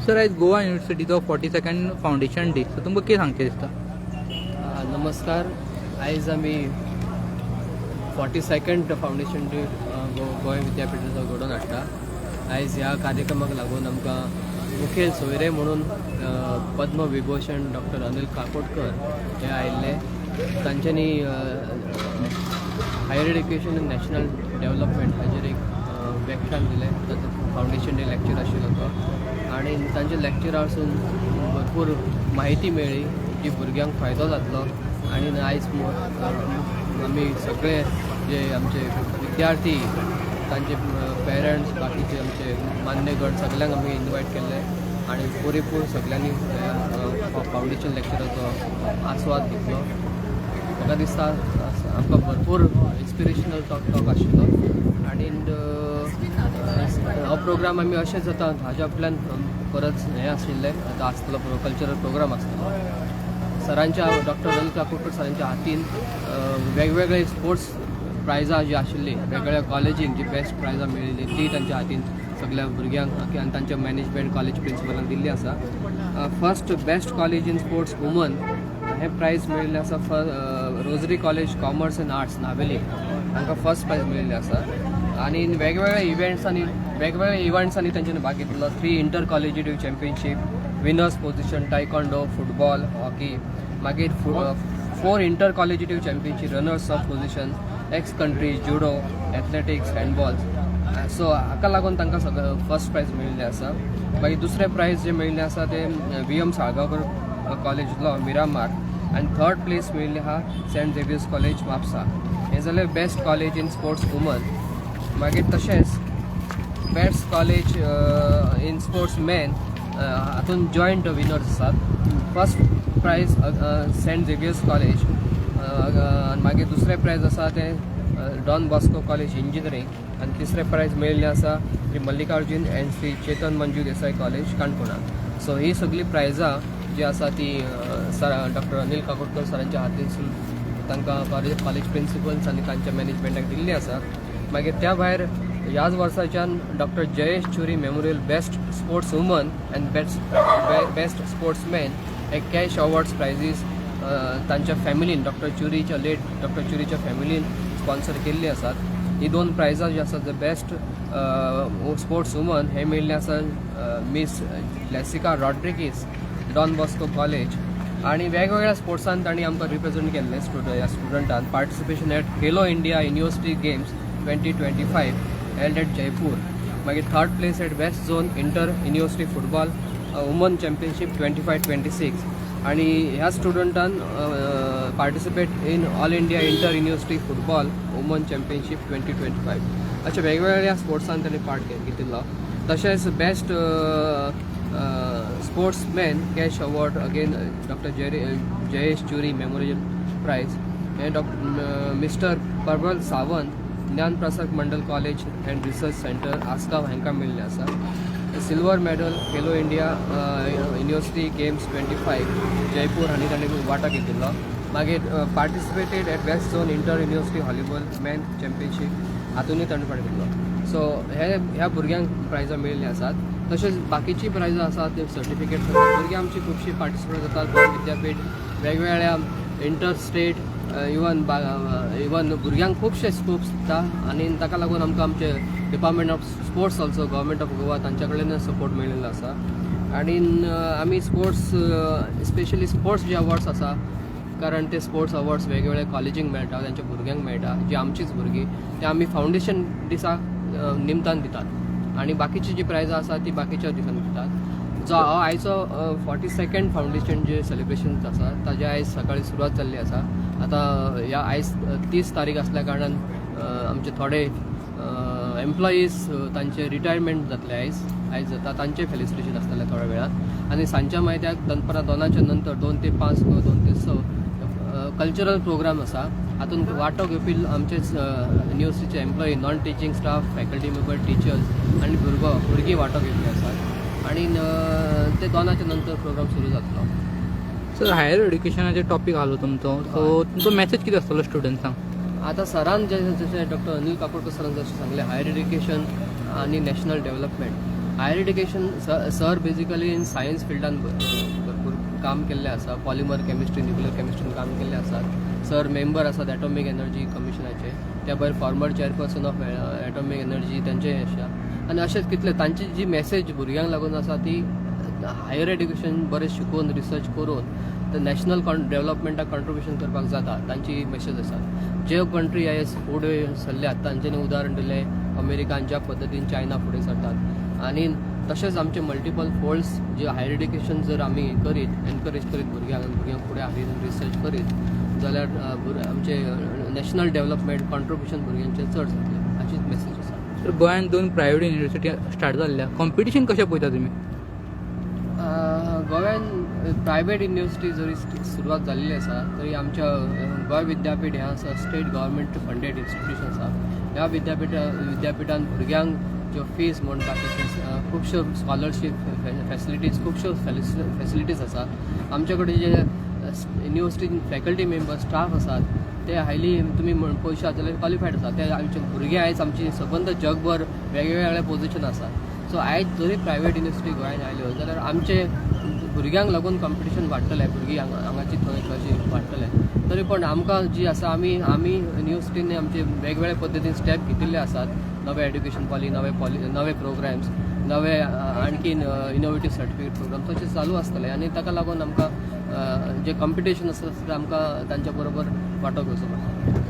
Sir आयज गोवा युनिवर्सिटीचो 42nd foundation day, so तुमकां कितें सांगचें दिसता? नमस्कार. आयज आमी 42nd फावंडेशन डे गोंय विद्यापीठाचो घडोवन हाडटा. आयज ह्या कार्यक्रमाक लागून आमकां मुखेल सोयरे म्हणून पद्मविभूषण डॉक्टर अनिल काकोडकर हे आयिल्ले. तांच्यांनी higher education and national development हाजेर एक व्याख्यान दिलें. ताचो फावंडेशन डे लॅक्चर आशिल्लो तो, आनी तांच्या लॅक्चरासून भरपूर म्हायती मेळ्ळी जी भुरग्यांक फायदो जातलो. आनी आयज आमी सगळे जे आमचे विद्यार्थी, तांचे पेरंट्स, बाकीचे आमचे मान्यगण सगळ्यांक आमी इन्वायट केल्ले आनी पुरेपूर सगळ्यांनी फावंडेशन लॅक्चराचो आस्वाद घेतलो. म्हाका दिसता आमकां भरपूर इन्स्पिरेशनल टॉक आशिल्लो. आनी हो प्रोग्राम आमी अशेंच जाता हाज्या फाटल्यान परत हें आशिल्लें आतां आसतलो कल्चरल प्रोग्राम आसतलो. सरांच्या डॉक्टर अनिल काकोडकर सरांच्या हातीन वेगवेगळे स्पोर्ट्स प्रायजां जी आशिल्लीं वेगवेगळ्या कॉलेजींक जी बेस्ट प्रायजां मेळिल्लीं ती तांच्या हातीन सगळ्या भुरग्यांक आनी तांच्या मॅनेजमेंट कॉलेज प्रिंसिपलांक दिल्ली आसा. First best college in sports woman हें प्रायज मेळिल्लें आसा rosary college commerce end arts Navelim, तांकां फर्स्ट प्रायज मेळिल्लें आसा. आनी वेगवेगळ्या इव्हेंट्सांनी तांच्यांनी भाग घेतिल्लो. 3 inter collegiate championship, winners position, taekwondo, football, hockey, मागीर 4 inter collegiate championship, runners of position, ex countries, judo, athletics, handball. So हाका लागून तांकां सगळें फर्स्ट प्रायज मेळिल्लें आसा. मागीर दुसरें प्रायज जें मेळिल्लें आसा तें VM साळगांवकर कॉलेजलो मिरामार, आनी थर्ड प्लेस मेळिल्ली आहा सेंट झेवियर्स कॉलेज म्हापसा. हें जालें best college in sports woman. मागीर तशेंच best college in sports man हातून जॉयंट विनर्स आसात. First prize Saint Xavier's college, मागीर दुसरें प्रायज आसा तें डॉन बॉस्को कॉलेज इंजिनियरींग, आनी तिसरें प्रायज मेळिल्लें आसा श्री मल्लिकार्जुन एंड श्री चेतन मंजू देसाई कॉलेज काणकोणा. सो ही सगळीं प्रायजां जी आसा ती डॉक्टर अनिल काकोडकर सरांच्या हातीन तांकां कॉलेज प्रिंसिपल्स आनी तांच्या मॅनेजमेंटाक दिल्ली आसा. मागीर त्या भायर ह्याच वर्साच्यान doctor Jayesh Churi memorial best sports woman end best sportsman हे कॅश अवॉर्ड्स प्रायजीस तांच्या फॅमिलीन लेट डॉक्टर चुरीच्या फॅमिलीन स्पॉन्सर केल्ली आसात. ही 2 प्रायजां जी आसात बेस्ट स्पोर्ट्स वुमन हे मेळिल्ले आसा miss Lesica Rodrigues Don Bosco college. आनी वेगवेगळ्या स्पोर्ट्सान तांणी आमकां रिप्रेझेंट केल्लें ह्या स्टुडंटान. Participation at Khelo India university games 2025 held at Jaipur. मागीर third place at best zone inter university football woman championship 25-26. आनी ह्या स्टुडंटान participate in all India inter university football woman championship 2025. अशा वेगवेगळ्या स्पोर्ट्सान ताणें पार्ट घेतिल्लो. तशेंच best sportsman cash award again doctor Jayesh Churi memorial prize हे mister Prabal Sawant Gyan Prasad Mandal college and research centre Asgaon हांकां मेळिल्लें आसा. Silver medal Khelo India university games 25 Jaipur हांणी ताणें वांटो घेतिल्लो. मागीर participated at best zone inter university volleyball man championship हातूंतय ताणें पार्ट घेतिल्लो. सो ह्या भुरग्यांक प्रायजां मेळिल्लीं आसात. तशेंच बाकीचीं प्रायजां आसात ते सर्टिफिकेट्स आसात. भुरगीं आमची खुबशीं पार्टिसिपेट जातात. गोंय विद्यापीठ वेगवेगळ्या इंटर स्टेट इवन भुरग्यांक खुबशे स्कोप्स दिता. आनी ताका लागून आमकां आमचे department of sports also government of Goa तांच्या कडल्यान सपोर्ट मेळिल्लो आसा. आनी आमी स्पोर्ट्स स्पेशली स्पोर्ट्स जे अवॉर्ड्स आसा, कारण ते स्पोर्ट्स अवॉर्ड्स वेगवेगळ्या कॉलेजींक मेळटा, तांच्या भुरग्यांक मेळटा, जी आमचीच भुरगीं ते आमी फावंडेशन दिसा निमतान दितात. आनी बाकीची जी प्रायजां आसा ती बाकीच्या दिसान दितात. जो आयचो 42nd फावंडेशन जे सेलिब्रेशन आसा ताजे आयज सकाळी सुरवात जाल्ली आसा. आतां ह्या आयज 30 तारीख आसल्या कारणान आमचे थोडे एम्प्लॉईज तांचे रिटायरमेंट जातले आयज जाता, तांचें फेलिसिटेशन आसतलें थोड्या वेळान. आनी सांजच्या मायत्याक दनपारां 2च्या नंतर 2 ते 5 वा 2 ते 6 कल्चरल प्रोग्राम आसा. हातूंत वांटो घेवपी आमचेच युनिवर्सिटीचे employee, non teaching staff, faculty member, teachers आनी भुरगीं वांटो घेवपी आसात. आनी ते 2च्या नंतर प्रोग्राम सुरू जातलो. सर हायर एड्युकेशनाचे टॉपीक आलो तुमचो, सो तुमचो मॅसेज कितें आसतलो स्टुडंट्सांक? आतां सरान जशें डॉक्टर अनिल काकोडकर सरान जशें सांगलें, हायर एड्युकेशन आनी national development higher education sir basically in science फिल्डान भरपूर काम केल्लें आसा. पॉलिमर केमिस्ट्री, न्युक्लियर केमिस्ट्रीन काम केल्लें आसात. सर मेंबर आसात एटॉमिक एनर्जी कमिशनाचे. त्या भायर farmer chairperson of atomic energy त्यांचे आसा. आनी अशेंच कितले तांची जी मेसेज भुरग्यांक लागून आसा ती हायर एड्युकेशन बरें शिकून रिसर्च करून नॅशनल डेव्हलपमेंटाक कॉन्ट्रिब्युशन करपाक जाता तांची मेसेज आसा. जे कंट्री आयज फुडें सरल्यात तांच्यांनी उदाहरण दिलें अमेरिकान ज्या पद्दतीन चायना फुडें सरतात. आनी तशेंच आमचे मल्टिपल फोल्ड्स जे हायर एड्युकेशन जर आमी करीत एनकरेज करीत भुरग्यांक फुडें हाडीत रिसर्च करीत जाल्यार आमचे नॅशनल डेव्हलपमेंट कॉन्ट्रिब्युशन भुरग्यांचें चड जातलें हाचीच मेसेज आसा. तर गोंयांत 2 प्रायव्हेट युनिव्हर्सिटी स्टार्ट जाल्ल्या. कॉम्पिटिशन कशें पळयता तुमी? गोव्यान प्रायव्हेट युनिव्हर्सिटी जरी सुरवात जाल्ली आसा तरी आमच्या गोंय विद्यापीठ हें आसा स्टेट गव्हर्मेंट फंडेड इन्स्टिट्यूशन आसा. ह्या विद्यापीठान भुरग्यांक ज्यो फीज म्हण बाकीचे खुबश्यो स्कॉलरशीप फॅसिलिटीज खुबश्यो फॅसिलिटीज आसात. आमचे कडेन जे युनिव्हर्सिटी फॅकल्टी मेंबर स्टाफ आसात ते हायली तुमी पळयशात जाल्यार क्वॉलिफायड आसात. ते आमचे भुरगे आयज आमची सबंद जगभर वेगवेगळ्या पोझिशन आसात. सो आयज जरी प्रायव्हेट युनिव्हर्सिटी गोंयांत आयल्यो जाल्यार आमचे भुरग्यांक लागून कॉम्पिटिशन वाडटलें. भुरगीं हांगाची थंय वाडटलें. तरी पण आमकां जी आसा आमी युनिव्हर्सिटींनी आमचे वेगवेगळ्या पद्दतीन स्टेप घेतिल्ले आसात. नवे एड्युकेशन नवे प्रोग्राम्स, नवे आणखीन इनोवेटीव सर्टिफिकेट प्रोग्राम तशें चालू आसतले. आनी ताका लागून आमकां जे कॉम्पिटिशन आसा तें आमकां तांच्या बरोबर वांटो घेवचो पडटा.